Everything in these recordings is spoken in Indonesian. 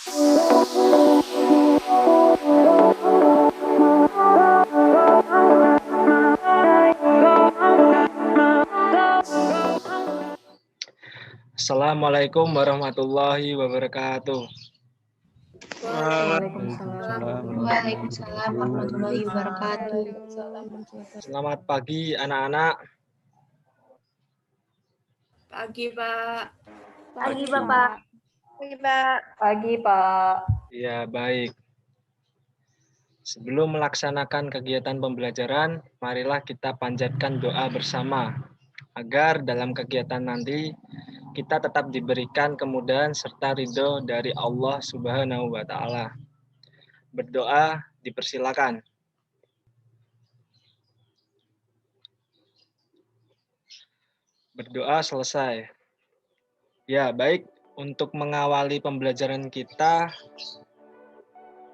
Assalamualaikum warahmatullahi wabarakatuh. Waalaikumsalam warahmatullahi wabarakatuh. Selamat pagi anak-anak. Pagi, Pak. Pagi, Bapak. Pagi, Pak. Pagi, Pak. Ya, baik. Sebelum melaksanakan kegiatan pembelajaran, marilah kita panjatkan doa bersama agar dalam kegiatan nanti kita tetap diberikan kemudahan serta ridho dari Allah Subhanahu wa Ta'ala. Berdoa dipersilakan. Berdoa selesai. Ya, baik. Untuk mengawali pembelajaran kita,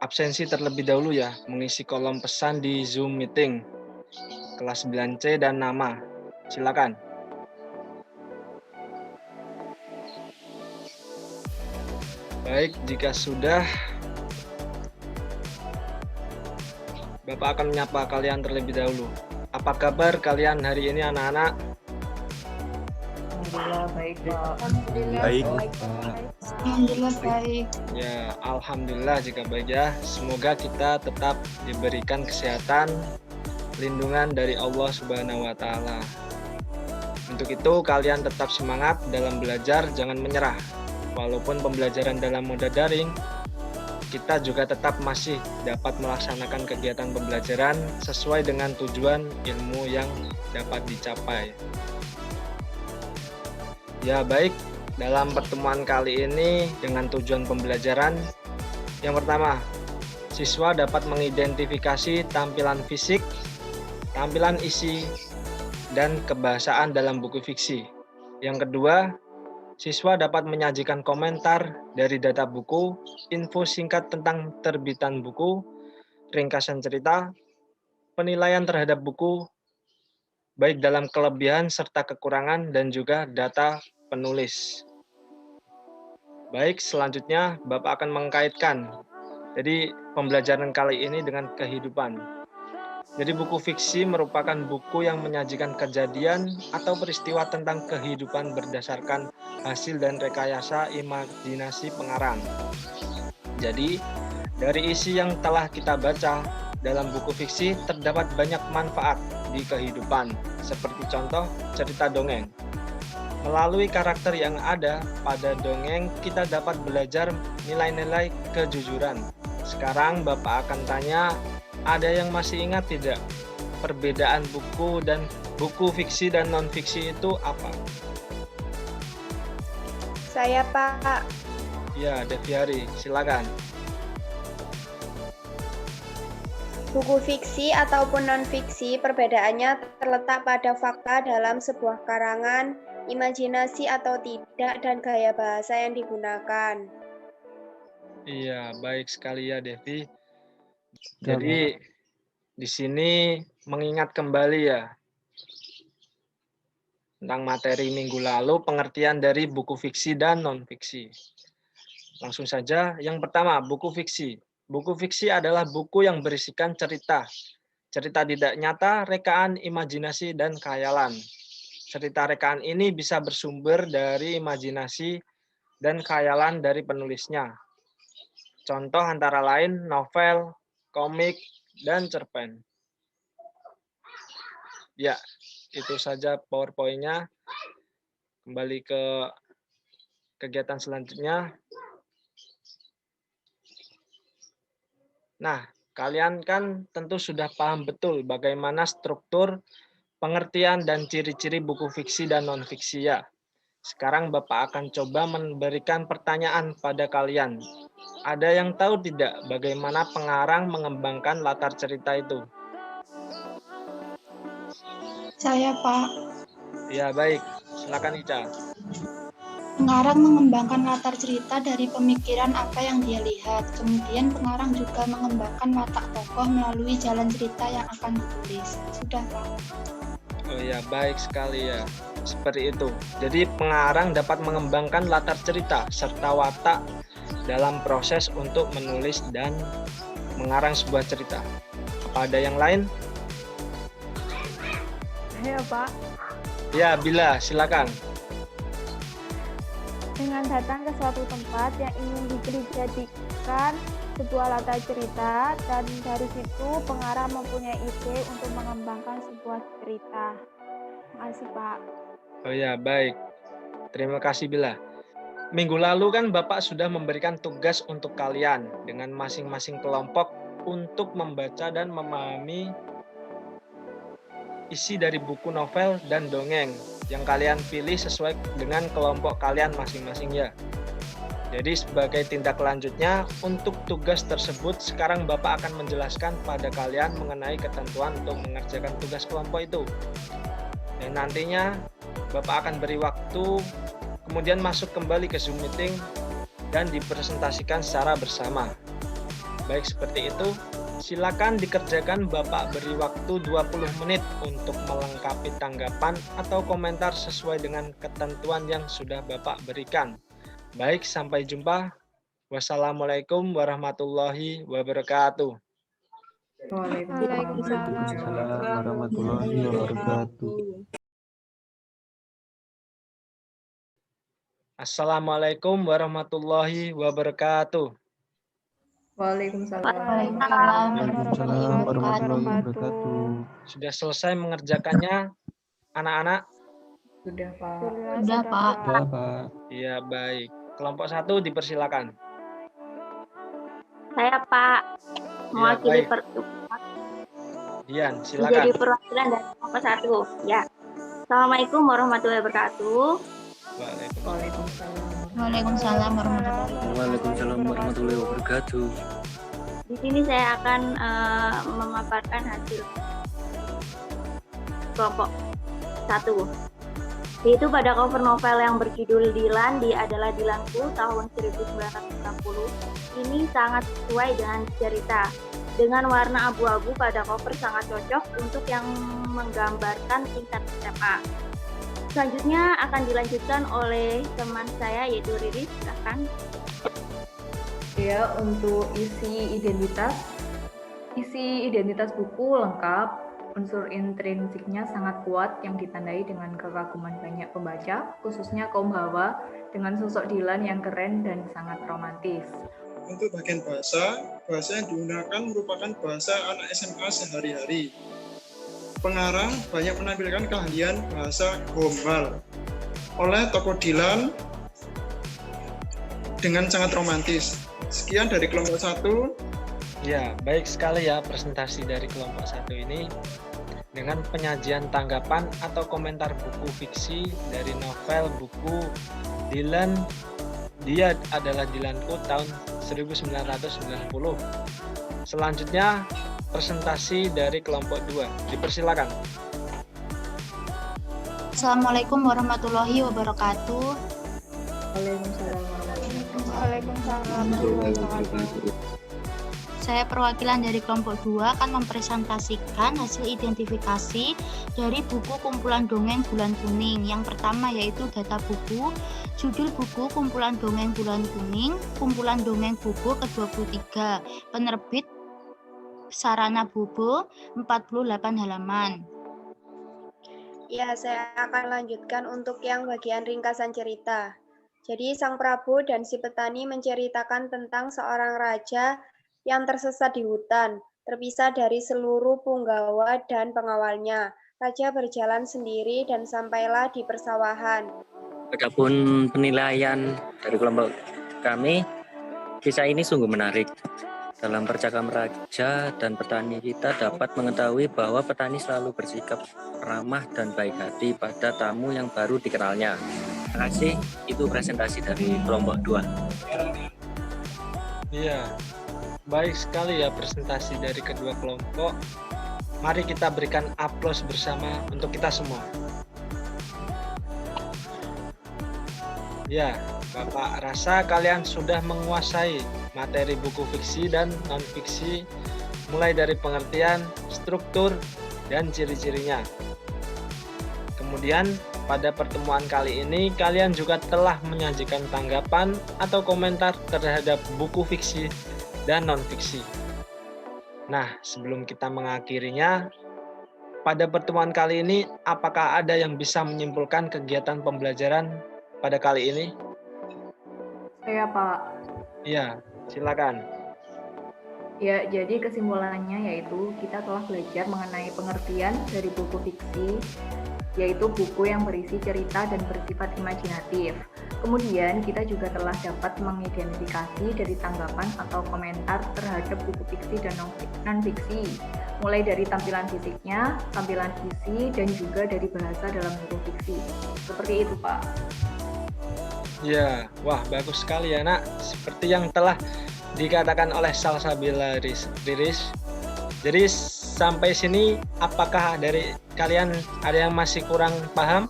absensi terlebih dahulu ya, mengisi kolom pesan di Zoom meeting. Kelas 9C dan nama. Silakan. Baik, jika sudah, Bapak akan menyapa kalian terlebih dahulu. Apa kabar kalian hari ini anak-anak? Alhamdulillah baik, Pak. Baik. Alhamdulillah baik. Ya, alhamdulillah jika baik ya. Semoga kita tetap diberikan kesehatan, lindungan dari Allah Subhanahu wa Ta'ala. Untuk itu kalian tetap semangat dalam belajar, jangan menyerah. Walaupun pembelajaran dalam moda daring, kita juga tetap masih dapat melaksanakan kegiatan pembelajaran sesuai dengan tujuan ilmu yang dapat dicapai. Ya baik, dalam pertemuan kali ini dengan tujuan pembelajaran, yang pertama, siswa dapat mengidentifikasi tampilan fisik, tampilan isi, dan kebahasaan dalam buku fiksi. Yang kedua, siswa dapat menyajikan komentar dari data buku, info singkat tentang terbitan buku, ringkasan cerita, penilaian terhadap buku, baik dalam kelebihan serta kekurangan dan juga data penulis. Baik, selanjutnya Bapak akan mengkaitkan jadi pembelajaran kali ini dengan kehidupan. Jadi buku fiksi merupakan buku yang menyajikan kejadian atau peristiwa tentang kehidupan berdasarkan hasil dan rekayasa imajinasi pengarang. Jadi, dari isi yang telah kita baca dalam buku fiksi terdapat banyak manfaat di kehidupan, seperti contoh cerita dongeng. Melalui karakter yang ada pada dongeng, kita dapat belajar nilai-nilai kejujuran. Sekarang Bapak akan tanya, ada yang masih ingat tidak perbedaan buku fiksi dan non-fiksi itu apa? Saya, Pak. Ya, Deviari, silakan. Buku fiksi ataupun non-fiksi perbedaannya terletak pada fakta dalam sebuah karangan, imajinasi atau tidak, dan gaya bahasa yang digunakan. Iya, baik sekali ya, Devi. Jadi di sini mengingat kembali ya tentang materi minggu lalu, pengertian dari buku fiksi dan non-fiksi. Langsung saja, yang pertama, buku fiksi. Buku fiksi adalah buku yang berisikan cerita. Cerita tidak nyata, rekaan, imajinasi, dan khayalan. Cerita rekaan ini bisa bersumber dari imajinasi dan khayalan dari penulisnya. Contoh antara lain novel, komik, dan cerpen. Ya, itu saja PowerPoint-nya. Kembali ke kegiatan selanjutnya. Nah, kalian kan tentu sudah paham betul bagaimana struktur, pengertian, dan ciri-ciri buku fiksi dan non-fiksi ya. Sekarang Bapak akan coba memberikan pertanyaan pada kalian. Ada yang tahu tidak bagaimana pengarang mengembangkan latar cerita itu? Saya, Pak. Ya, baik. Silakan Ica. Pengarang mengembangkan latar cerita dari pemikiran apa yang dia lihat. Kemudian pengarang juga mengembangkan watak tokoh melalui jalan cerita yang akan ditulis. Sudah, Pak. Oh ya, baik sekali ya. Seperti itu. Jadi pengarang dapat mengembangkan latar cerita serta watak dalam proses untuk menulis dan mengarang sebuah cerita. Apa ada yang lain? Ya, Pak. Ya, Bila, silakan. Dengan datang ke suatu tempat yang ingin dijadikan sebuah latar cerita, dan dari situ pengarang mempunyai ide untuk mengembangkan sebuah cerita. Makasih, Pak. Oh ya, baik. Terima kasih, Bila. Minggu lalu kan Bapak sudah memberikan tugas untuk kalian dengan masing-masing kelompok untuk membaca dan memahami isi dari buku novel dan dongeng yang kalian pilih sesuai dengan kelompok kalian masing-masing ya. Jadi sebagai tindak lanjutnya untuk tugas tersebut, sekarang Bapak akan menjelaskan pada kalian mengenai ketentuan untuk mengerjakan tugas kelompok itu. Dan nantinya Bapak akan beri waktu, kemudian masuk kembali ke Zoom meeting dan dipresentasikan secara bersama. Baik seperti itu, silakan dikerjakan. Bapak beri waktu 20 menit untuk melengkapi tanggapan atau komentar sesuai dengan ketentuan yang sudah Bapak berikan. Baik, sampai jumpa. Wassalamualaikum warahmatullahi wabarakatuh. Waalaikumsalam warahmatullahi wabarakatuh. Assalamualaikum warahmatullahi wabarakatuh. Waalaikumsalam. Waalaikumsalam Waalaikumsalam warahmatullahi wabarakatuh. Sudah selesai mengerjakannya, anak-anak? Sudah, Pak. Sudah, Pak. Ya, Pak. Iya, baik. Kelompok 1 dipersilakan. Saya Pak, mewakili baik. Dian, menjadi silakan. perwakilan dari kelompok 1. Ya. Assalamualaikum warahmatullahi wabarakatuh. Waalaikumsalam. Waalaikumsalam warahmatullahi wabarakatuh. Waalaikumsalam warahmatullahi wabarakatuh. Di sini saya akan memaparkan hasil kelompok 1. Yaitu pada cover novel yang berjudul Dilan, Dia Adalah Dilanku tahun 1960. Ini sangat sesuai dengan cerita. Dengan warna abu-abu pada cover sangat cocok untuk yang menggambarkan tingkat SMA. Selanjutnya akan dilanjutkan oleh teman saya yaitu Riri, silakan. Ya, untuk isi identitas buku lengkap. Unsur intrinsiknya sangat kuat yang ditandai dengan kekaguman banyak pembaca, khususnya kaum hawa, dengan sosok Dilan yang keren dan sangat romantis. Untuk bagian bahasa yang digunakan merupakan bahasa anak SMA sehari-hari. Pengarang banyak menampilkan keahlian bahasa gombal oleh tokoh Dilan dengan sangat romantis. Sekian dari kelompok 1. Ya, baik sekali ya presentasi dari kelompok 1 ini dengan penyajian tanggapan atau komentar buku fiksi dari novel buku Dilan, Dia Adalah Dilanku tahun 1990. Selanjutnya presentasi dari kelompok 2. Dipersilakan. Assalamualaikum warahmatullahi wabarakatuh. Waalaikumsalam warahmatullahi Waalaikumsalam warahmatullahi wabarakatuh. Saya perwakilan dari kelompok 2 akan mempresentasikan hasil identifikasi dari buku kumpulan dongeng Bulan Kuning. Yang pertama yaitu data buku, judul buku Kumpulan Dongeng Bulan Kuning, kumpulan dongeng buku ke-23, penerbit Sarana Bobo, 48 halaman. Ya, saya akan lanjutkan untuk yang bagian ringkasan cerita. Jadi, Sang Prabu dan si petani menceritakan tentang seorang raja yang tersesat di hutan, terpisah dari seluruh punggawa dan pengawalnya. Raja berjalan sendiri dan sampailah di persawahan. Adapun penilaian dari kelompok kami, kisah ini sungguh menarik. Dalam percakapan raja dan petani, kita dapat mengetahui bahwa petani selalu bersikap ramah dan baik hati pada tamu yang baru dikenalnya. Terima kasih, itu presentasi dari kelompok 2. Iya, baik sekali ya presentasi dari kedua kelompok. Mari kita berikan aplaus bersama untuk kita semua. Ya, Bapak rasa kalian sudah menguasai materi buku fiksi dan non-fiksi, mulai dari pengertian, struktur, dan ciri-cirinya. Kemudian pada pertemuan kali ini kalian juga telah menyajikan tanggapan atau komentar terhadap buku fiksi dan non-fiksi. Nah, sebelum kita mengakhirinya, pada pertemuan kali ini apakah ada yang bisa menyimpulkan kegiatan pembelajaran pada kali ini? Saya Pak. Iya, silakan. Ya, jadi kesimpulannya yaitu kita telah belajar mengenai pengertian dari buku fiksi, yaitu buku yang berisi cerita dan bersifat imajinatif. Kemudian kita juga telah dapat mengidentifikasi dari tanggapan atau komentar terhadap buku fiksi dan non-fiksi, mulai dari tampilan fisiknya, tampilan isi, dan juga dari bahasa dalam buku fiksi. Seperti itu, Pak. Ya, wah bagus sekali ya nak. Seperti yang telah dikatakan oleh Salsabila Riris. Jadi sampai sini apakah dari kalian ada yang masih kurang paham?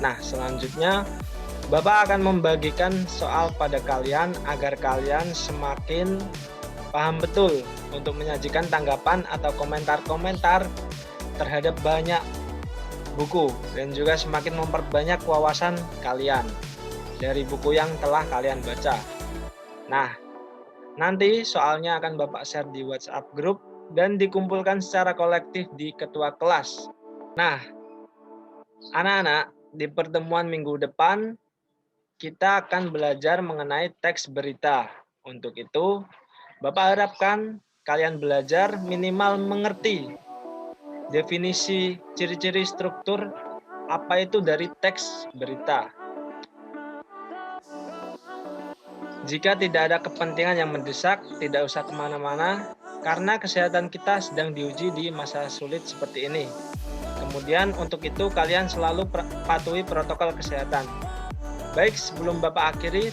Nah, selanjutnya Bapak akan membagikan soal pada kalian agar kalian semakin paham betul untuk menyajikan tanggapan atau komentar-komentar terhadap banyak buku dan juga semakin memperbanyak wawasan kalian dari buku yang telah kalian baca. Nah, nanti soalnya akan Bapak share di WhatsApp group dan dikumpulkan secara kolektif di ketua kelas. Nah, anak-anak, di pertemuan minggu depan kita akan belajar mengenai teks berita. Untuk itu, Bapak harapkan kalian belajar minimal mengerti definisi ciri-ciri struktur apa itu dari teks berita. Jika tidak ada kepentingan yang mendesak, tidak usah kemana-mana, karena kesehatan kita sedang diuji di masa sulit seperti ini. Kemudian untuk itu kalian selalu patuhi protokol kesehatan. Baik, sebelum Bapak akhiri,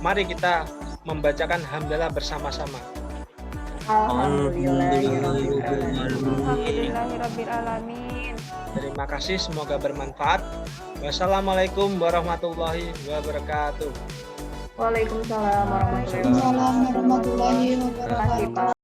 mari kita membacakan hamdalah bersama-sama. Alhamdulillahirrabbilalamin. Terima kasih, semoga bermanfaat. Wassalamualaikum warahmatullahi wabarakatuh. Waalaikumsalam warahmatullahi wabarakatuh. Waalaikumsalam warahmatullahi wabarakatuh.